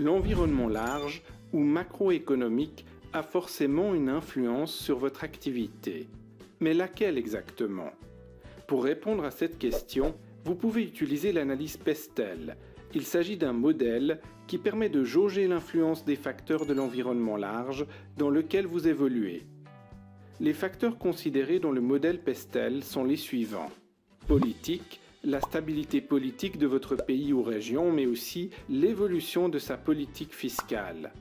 l'environnement large ou macroéconomique a forcément une influence sur votre activité. Mais laquelle exactement? Pour répondre à cette question, vous pouvez utiliser l'analyse Pestel. Il s'agit d'un modèle qui permet de jauger l'influence des facteurs de l'environnement large dans lequel vous évoluez. Les facteurs considérés dans le modèle Pestel sont les suivants. Politique, la stabilité politique de votre pays ou région, mais aussi l'évolution de sa politique fiscale.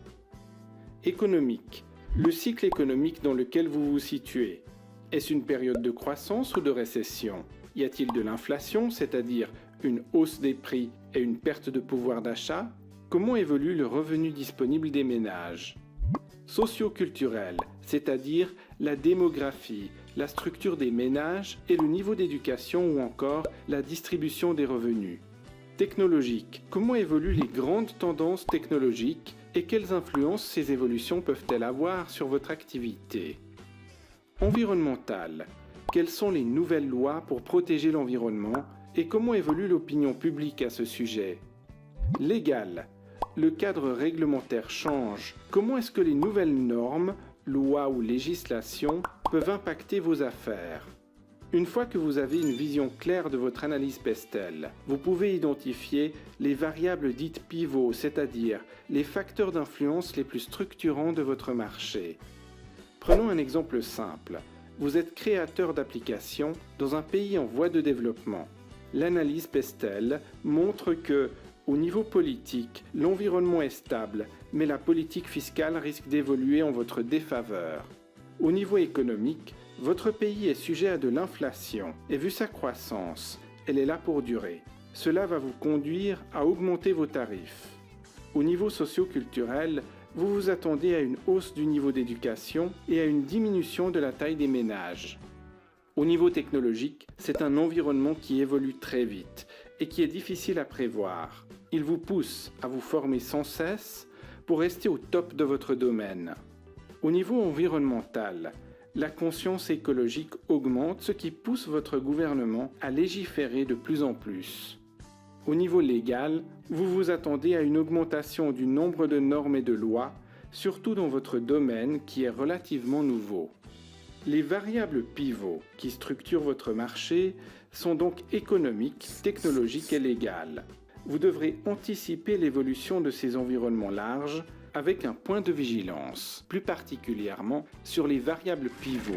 Économique, le cycle économique dans lequel vous vous situez. Est-ce une période de croissance ou de récession? Y a-t-il de l'inflation, c'est-à-dire une hausse des prix et une perte de pouvoir d'achat? Comment évolue le revenu disponible des ménages? Socio-culturel, c'est-à-dire la démographie, la structure des ménages et le niveau d'éducation ou encore la distribution des revenus. Technologique, comment évoluent les grandes tendances technologiques et quelles influences ces évolutions peuvent-elles avoir sur votre activité? Environnemental, quelles sont les nouvelles lois pour protéger l'environnement et comment évolue l'opinion publique à ce sujet? Légal, le cadre réglementaire change. Comment est-ce que les nouvelles normes, lois ou législations peuvent impacter vos affaires? Une fois que vous avez une vision claire de votre analyse Pestel, vous pouvez identifier les variables dites pivots, c'est-à-dire les facteurs d'influence les plus structurants de votre marché. Prenons un exemple simple. Vous êtes créateur d'applications dans un pays en voie de développement. L'analyse Pestel montre que, au niveau politique, l'environnement est stable, mais la politique fiscale risque d'évoluer en votre défaveur. Au niveau économique, votre pays est sujet à de l'inflation, et vu sa croissance, elle est là pour durer. Cela va vous conduire à augmenter vos tarifs. Au niveau socio-culturel, vous vous attendez à une hausse du niveau d'éducation et à une diminution de la taille des ménages. Au niveau technologique, c'est un environnement qui évolue très vite et qui est difficile à prévoir. Il vous pousse à vous former sans cesse pour rester au top de votre domaine. Au niveau environnemental, la conscience écologique augmente, ce qui pousse votre gouvernement à légiférer de plus en plus. Au niveau légal, vous vous attendez à une augmentation du nombre de normes et de lois, surtout dans votre domaine qui est relativement nouveau. Les variables pivots qui structurent votre marché sont donc économiques, technologiques et légales. Vous devrez anticiper l'évolution de ces environnements larges avec un point de vigilance, plus particulièrement sur les variables pivots.